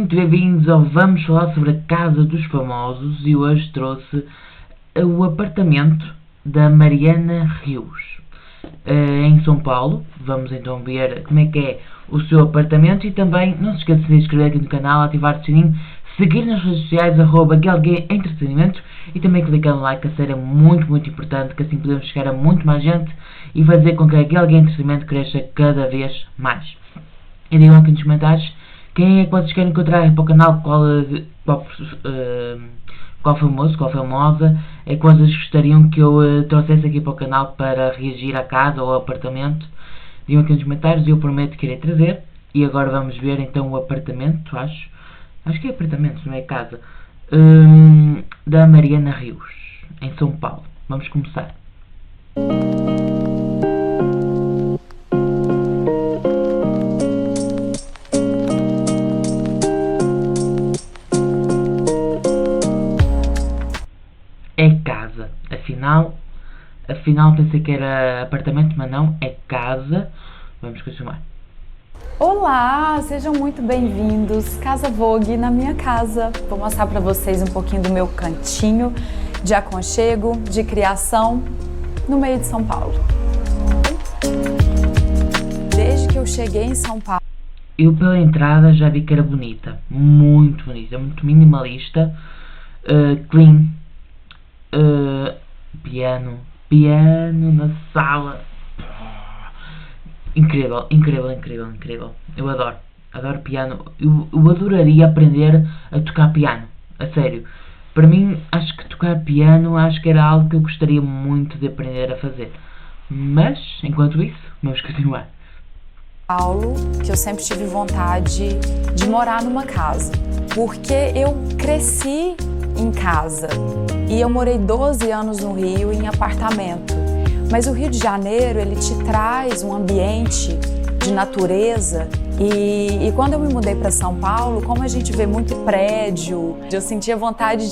muito bem-vindos ao Vamos Falar sobre a Casa dos Famosos e hoje trouxe o apartamento da Mariana Rios em São Paulo. Vamos então ver como é que é o seu apartamento e também não se esqueça de se inscrever aqui no canal, ativar o sininho, seguir nas redes sociais @GLG_Entretenimento e também clicar no like, que a série é muito importante, que assim podemos chegar a muito mais gente e fazer com que a GLG Entretenimento cresça cada vez mais. E digam aqui nos comentários quem é que vocês querem encontrar para o canal, qual famoso, qual famosa é que vocês gostariam que eu trouxesse aqui para o canal para reagir à casa ou ao apartamento. Digam aqui nos comentários e eu prometo que irei trazer. E agora vamos ver então o apartamento, acho que é apartamento, não é casa, da Mariana Rios, em São Paulo. Vamos começar. É casa, afinal pensei que era apartamento, mas não, é casa. Vamos continuar. Olá, sejam muito bem-vindos, Casa Vogue na minha casa. Vou mostrar para vocês um pouquinho do meu cantinho de aconchego, de criação, no meio de São Paulo. Desde que eu cheguei em São Paulo, eu pela entrada já vi que era bonita, muito bonita, muito minimalista, clean, piano na sala. Incrível. Eu adoro piano. Eu adoraria aprender a tocar piano, a sério. Para mim, acho que tocar piano era algo que eu gostaria muito de aprender a fazer. Mas, enquanto isso, vamos continuar. que eu sempre tive vontade de morar numa casa, porque eu cresci em casa e eu morei 12 anos no Rio em apartamento. Mas o Rio de Janeiro, ele te traz um ambiente de natureza e quando eu me mudei para São Paulo, como a gente vê muito prédio, eu sentia vontade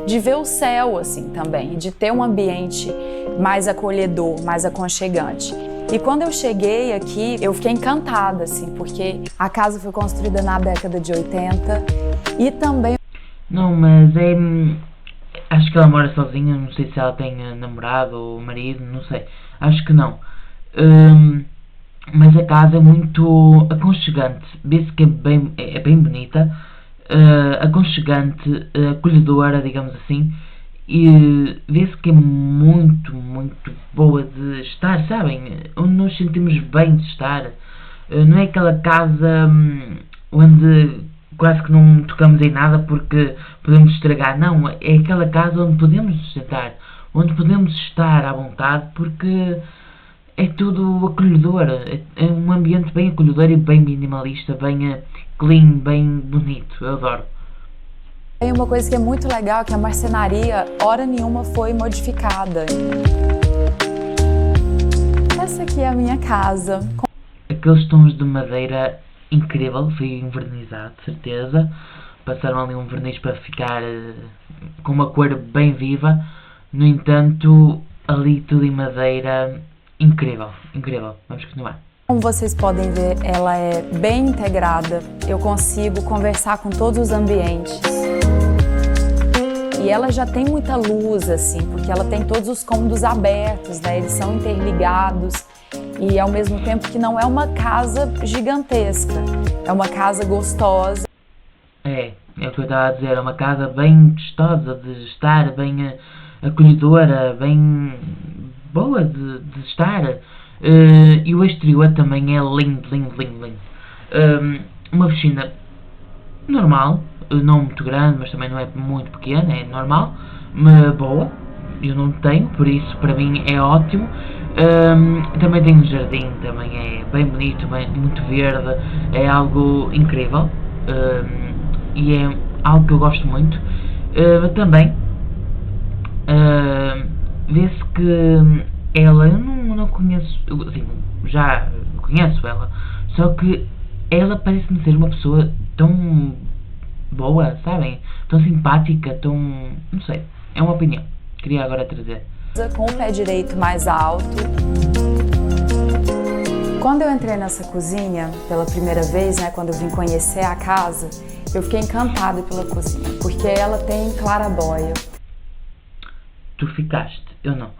de ver o céu assim também, de ter um ambiente mais acolhedor, mais aconchegante. E quando eu cheguei aqui, eu fiquei encantada assim, porque a casa foi construída na década de 80 e também... Não, mas acho que ela mora sozinha, não sei se ela tem namorado ou marido, não sei. Acho que não. Mas a casa é muito aconchegante. Vê-se que é bem bonita, aconchegante, acolhedora, digamos assim. E vê-se que é muito boa de estar, sabem? Onde nos sentimos bem de estar. Não é aquela casa onde quase que não tocamos em nada porque podemos estragar. Não, é aquela casa onde podemos nos sentar, onde podemos estar à vontade porque é tudo acolhedor. É um ambiente bem acolhedor e bem minimalista, bem clean, bem bonito. Eu adoro. Tem uma coisa que é muito legal, que a marcenaria, hora nenhuma, foi modificada. Essa aqui é a minha casa. Aqueles tons de madeira, incrível, foi envernizado, de certeza. Passaram ali um verniz para ficar com uma cor bem viva. No entanto, ali tudo em madeira, incrível. Vamos continuar. Como vocês podem ver, ela é bem integrada. Eu consigo conversar com todos os ambientes. E ela já tem muita luz, assim, porque ela tem todos os cômodos abertos, né? Eles são interligados. E ao mesmo tempo que não é uma casa gigantesca, é uma casa gostosa. É o que eu estava a dizer, é uma casa bem gostosa de estar, bem acolhedora, bem boa de estar. E o exterior também é lindo. Uma piscina normal, não muito grande, mas também não é muito pequena, é normal, mas boa. Eu não tenho, por isso para mim é ótimo. Também tem um jardim, também é bem bonito, muito verde, é algo incrível e é algo que eu gosto muito. Também vê-se que ela, eu não conheço, assim, já conheço ela, só que ela parece-me ser uma pessoa tão boa, sabem? Tão simpática, não sei, é uma opinião. Queria agora trazer. Com o pé direito mais alto. Quando eu entrei nessa cozinha pela primeira vez, né, quando eu vim conhecer a casa, Eu fiquei encantada pela cozinha, porque ela tem clarabóia. Tu ficaste, eu não.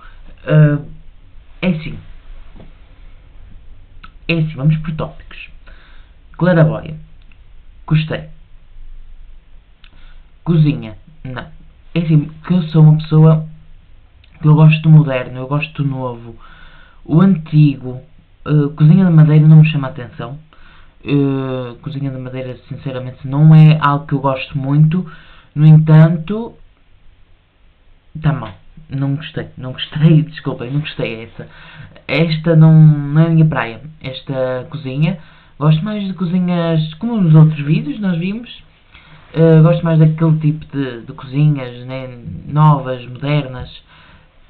É assim, vamos por tópicos. Clarabóia, gostei. Cozinha, não. É assim, que eu sou uma pessoa que eu gosto do moderno, eu gosto do novo. O antigo, cozinha de madeira não me chama a atenção. Cozinha de madeira, sinceramente, não é algo que eu gosto muito. No entanto, está mal. Não gostei, desculpem, não gostei essa. Esta não é a minha praia. Esta cozinha, gosto mais de cozinhas como nos outros vídeos nós vimos. Gosto mais daquele tipo de cozinhas, né, novas, modernas.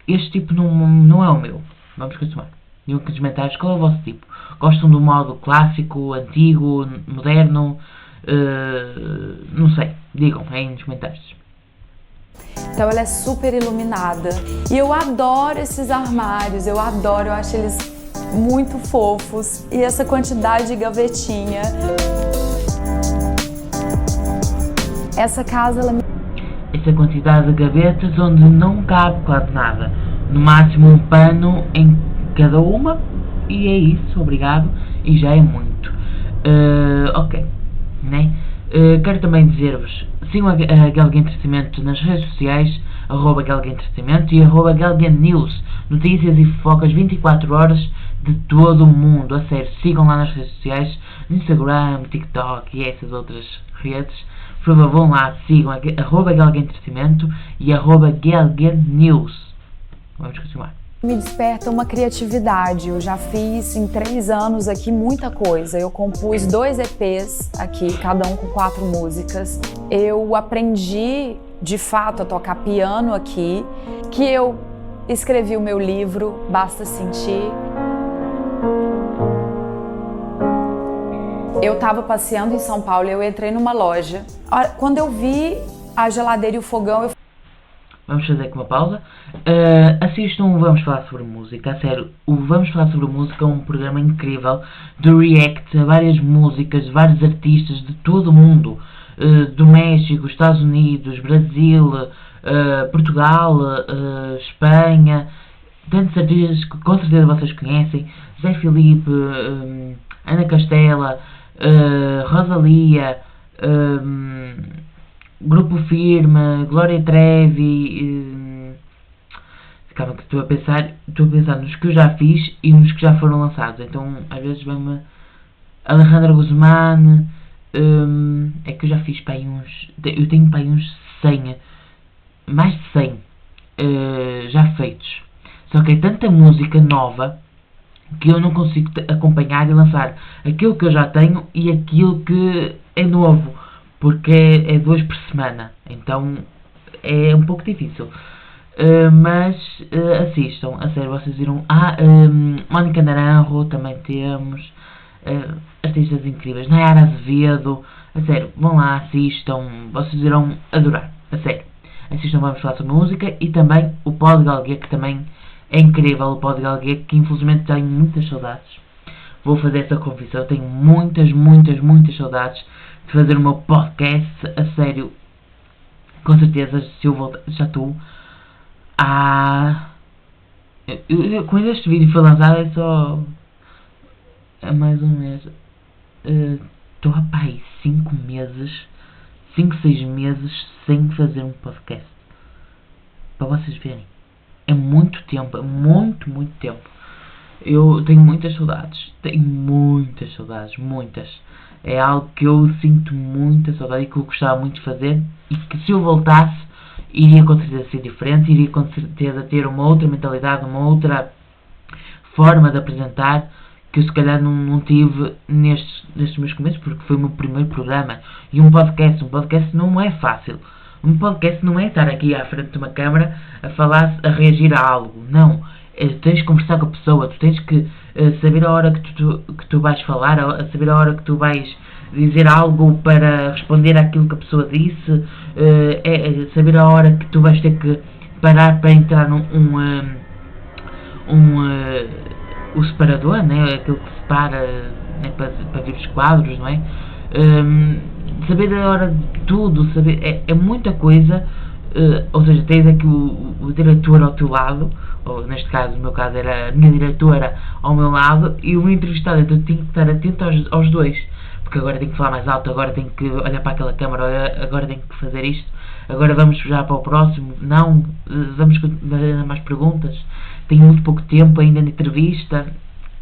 Este tipo não é o meu. Vamos continuar. Digam aqui nos comentários qual é o vosso tipo. Gostam do modo clássico, antigo, moderno? Não sei. Digam aí nos comentários. Então ela é super iluminada. E eu adoro esses armários, eu acho eles muito fofos. E essa quantidade de gavetinha. Essa casa, essa quantidade de gavetas onde não cabe quase nada. No máximo um pano em cada uma. E é isso, obrigado. E já é muito. Ok. Né? Quero também dizer-vos, sigam a Galga Entretenimento nas redes sociais, @Galga Entretenimento e @Galga News, notícias e fofocas 24 horas de todo o mundo. A sério, sigam lá nas redes sociais, no Instagram, TikTok e essas outras redes. Por favor, vão lá, sigam @Galga Entretenimento e @Galga News. Vamos continuar. Me desperta uma criatividade. Eu já fiz em 3 anos aqui muita coisa. Eu compus 2 EPs aqui, cada um com 4 músicas. Eu aprendi de fato a tocar piano aqui, que eu escrevi o meu livro, Basta Sentir. Eu estava passeando em São Paulo e eu entrei numa loja. Quando eu vi a geladeira e o fogão, eu... Vamos fazer aqui uma pausa. Assistam Vamos Falar Sobre Música. A sério, o Vamos Falar Sobre Música é um programa incrível de react a várias músicas de vários artistas de todo o mundo. Do México, Estados Unidos, Brasil, Portugal, Espanha. Tantos artistas que com certeza vocês conhecem. Zé Filipe, Ana Castela, Rosalia, Grupo Firme, Glória Trevi. Calma que estou a pensar nos que eu já fiz e nos que já foram lançados. Então às vezes vem-me Alejandra Guzmán. É que eu já fiz para aí uns... Eu tenho para aí uns 100, mais de 100 já feitos. Só que é tanta música nova que eu não consigo acompanhar e lançar aquilo que eu já tenho e aquilo que é novo, porque é 2 por semana, então é um pouco difícil. Mas assistam, a sério, vocês viram. Mónica Naranjo também temos, artistas incríveis, Nayara Azevedo, a sério, vão lá, assistam, vocês irão adorar, a sério. Assistam Vamos Falar Sobre Música e também o Pod Galguê, que também é incrível, o Pod Galguê, que infelizmente tenho muitas saudades. Vou fazer essa confissão, tenho muitas saudades de fazer o meu podcast, a sério. Com certeza, se eu voltar, já estou quando este vídeo foi lançado é só há mais um mês. Estou há 5 meses, 6 meses sem fazer um podcast, para vocês verem. É muito tempo, é muito tempo. Eu tenho muitas saudades, muitas. É algo que eu sinto muita saudade e que eu gostava muito de fazer, e que se eu voltasse iria com certeza ser diferente, iria com certeza ter uma outra mentalidade, uma outra forma de apresentar, que eu se calhar não tive nestes meus começos, porque foi o meu primeiro programa. E um podcast não é fácil. Um podcast não é estar aqui à frente de uma câmara a falar, a reagir a algo. Não. Tens de conversar com a pessoa, tu tens que saber a hora que tu vais falar, saber a hora que tu vais dizer algo para responder àquilo que a pessoa disse, saber a hora que tu vais ter que parar para entrar o separador, né? Aquilo que separa, né? para ver os quadros, não é? saber a hora de tudo, saber, é muita coisa. Ou seja, tens aqui o diretor ao teu lado, ou neste caso, no meu caso era a minha diretora ao meu lado, e o meu entrevistado, então eu tenho que estar atento aos dois, porque agora tenho que falar mais alto, agora tenho que olhar para aquela câmara, agora tenho que fazer isto, agora vamos já para o próximo, não, vamos fazer mais perguntas, tenho muito pouco tempo ainda na entrevista,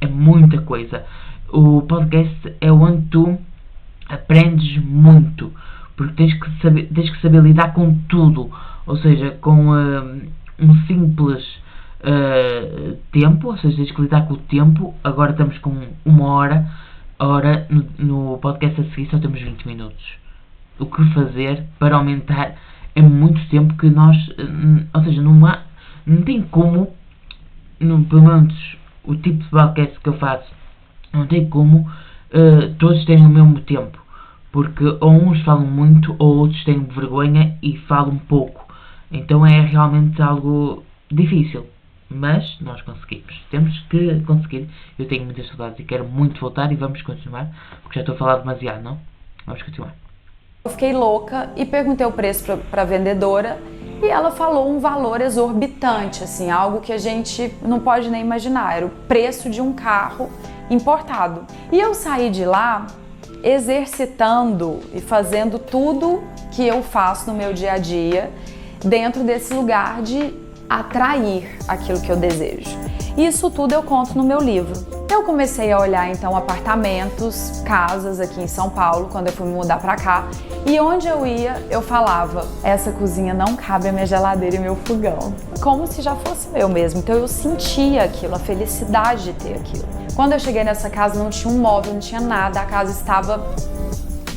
é muita coisa. O podcast é onde tu aprendes muito, porque tens que saber lidar com tudo, ou seja, com um simples tempo, ou seja, tens que lidar com o tempo. Agora estamos com uma hora, no podcast a seguir só temos 20 minutos. O que fazer para aumentar é muito tempo que nós, ou seja, não tem como, pelo menos o tipo de podcast que eu faço, não tem como todos terem o mesmo tempo. Porque ou uns falam muito ou outros têm vergonha e falam pouco. Então é realmente algo difícil. Mas nós conseguimos. Temos que conseguir. Eu tenho muitas saudades e quero muito voltar e vamos continuar. Porque já estou a falar demasiado, não? Vamos continuar. Eu fiquei louca e perguntei o preço para a vendedora e ela falou um valor exorbitante, assim, algo que a gente não pode nem imaginar. Era o preço de um carro importado. E eu saí de lá exercitando e fazendo tudo que eu faço no meu dia a dia dentro desse lugar de atrair aquilo que eu desejo. Isso tudo eu conto no meu livro. Eu comecei a olhar então apartamentos, casas aqui em São Paulo, quando eu fui me mudar pra cá, e onde eu ia, eu falava, essa cozinha não cabe a minha geladeira e meu fogão. Como se já fosse meu mesmo. Então eu sentia aquilo, a felicidade de ter aquilo. Quando eu cheguei nessa casa não tinha um móvel, não tinha nada, a casa estava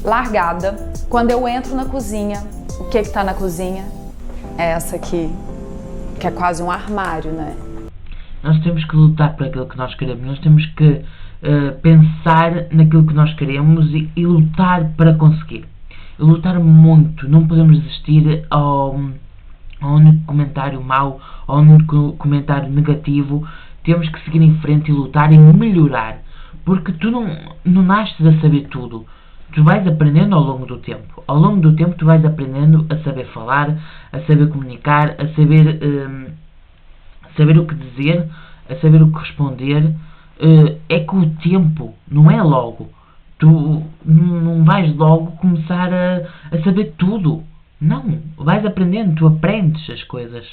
largada. Quando eu entro na cozinha, o que tá na cozinha? É essa aqui, que é quase um armário, né? Nós temos que lutar por aquilo que nós queremos, nós temos que pensar naquilo que nós queremos e lutar para conseguir. E lutar muito, não podemos desistir ao único comentário mau, ao único comentário negativo. Temos que seguir em frente e lutar e melhorar, porque tu não nasces a saber tudo. Tu vais aprendendo ao longo do tempo. Ao longo do tempo tu vais aprendendo a saber falar, a saber comunicar, a saber o que dizer, a saber o que responder. É com o tempo, não é logo. Tu não vais logo começar a saber tudo. Não, vais aprendendo, tu aprendes as coisas.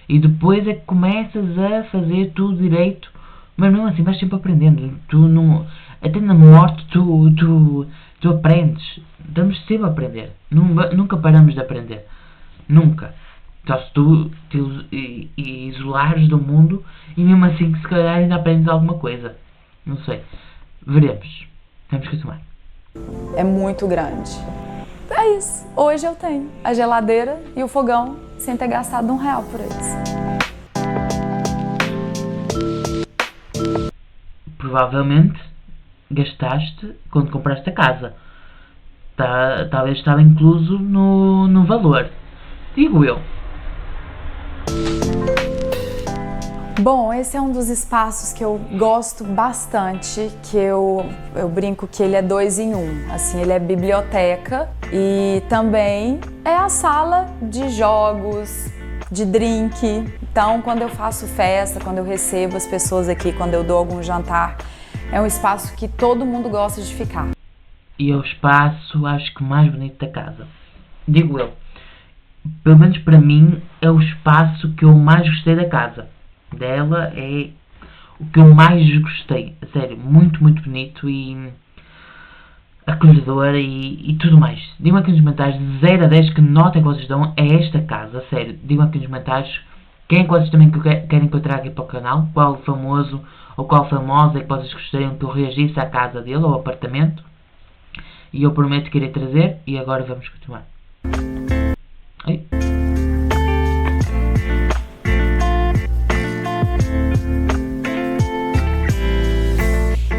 E depois é que começas a fazer tudo direito. Mas mesmo assim vais sempre aprendendo. Até na morte tu aprendes. Estamos sempre a aprender. Nunca paramos de aprender. Nunca. Só se tu te isolares do mundo e mesmo assim se calhar ainda aprendes alguma coisa. Não sei. Veremos. Vamos continuar. É muito grande. É isso. Hoje eu tenho a geladeira e o fogão sem ter gastado R$1 por eles. Provavelmente gastaste quando compraste a casa. Talvez estava incluso no valor. Digo eu. Bom, esse é um dos espaços que eu gosto bastante, que eu brinco que ele é 2 em 1. Assim, ele é biblioteca e também é a sala de jogos, de drink. Então, quando eu faço festa, quando eu recebo as pessoas aqui, quando eu dou algum jantar, é um espaço que todo mundo gosta de ficar. E é o espaço, acho que mais bonito da casa. Digo eu. Pelo menos para mim, é o espaço que eu mais gostei da casa. Dela é o que eu mais gostei. A sério, muito, muito bonito e acolhedora e tudo mais. Digam aqui nos comentários de 0 a 10 que nota que vocês dão a esta casa. A sério, digam aqui nos comentários quem é que vocês também querem que eu traga aqui para o canal. Qual famoso ou qual famosa é que vocês gostariam que eu reagisse à casa dele ou ao apartamento. E eu prometo que irei trazer. E agora vamos continuar. Ai.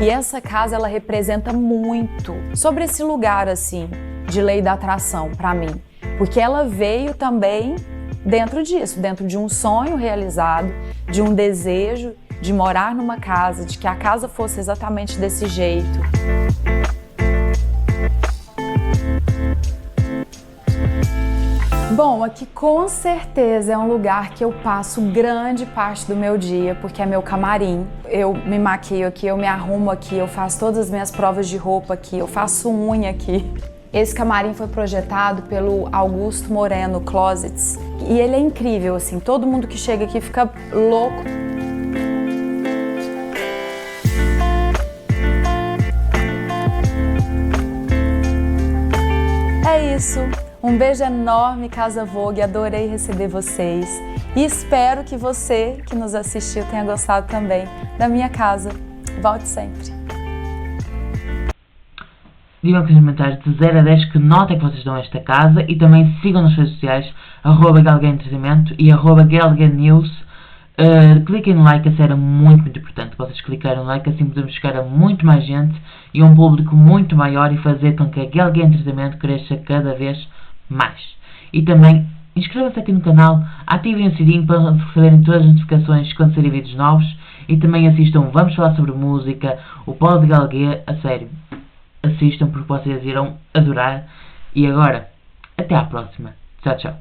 E essa casa, ela representa muito sobre esse lugar, assim, de lei da atração para mim. Porque ela veio também dentro disso, dentro de um sonho realizado, de um desejo de morar numa casa, de que a casa fosse exatamente desse jeito. Bom, aqui com certeza é um lugar que eu passo grande parte do meu dia, porque é meu camarim. Eu me maquio aqui, eu me arrumo aqui, eu faço todas as minhas provas de roupa aqui, eu faço unha aqui. Esse camarim foi projetado pelo Augusto Moreno Closets e ele é incrível, assim, todo mundo que chega aqui fica louco. É isso. Um beijo enorme, Casa Vogue, adorei receber vocês e espero que você que nos assistiu tenha gostado também da minha casa. Volte sempre. Digam aqui nos comentários de 0 a 10 que nota é que vocês dão a esta casa e também sigam nas redes sociais @GalgaEntertainment e @GalgaNews. Cliquem no like, isso era muito importante. Vocês clicarem no like, assim podemos chegar a muito mais gente e a um público muito maior e fazer com que a Galga Entretenimento cresça cada vez mais. E também inscrevam-se aqui no canal, ativem o sininho para receberem todas as notificações quando saírem vídeos novos e também assistam Vamos Falar Sobre Música, o Pod de Galguê, a sério. Assistam porque vocês irão adorar. E agora, até à próxima. Tchau, tchau.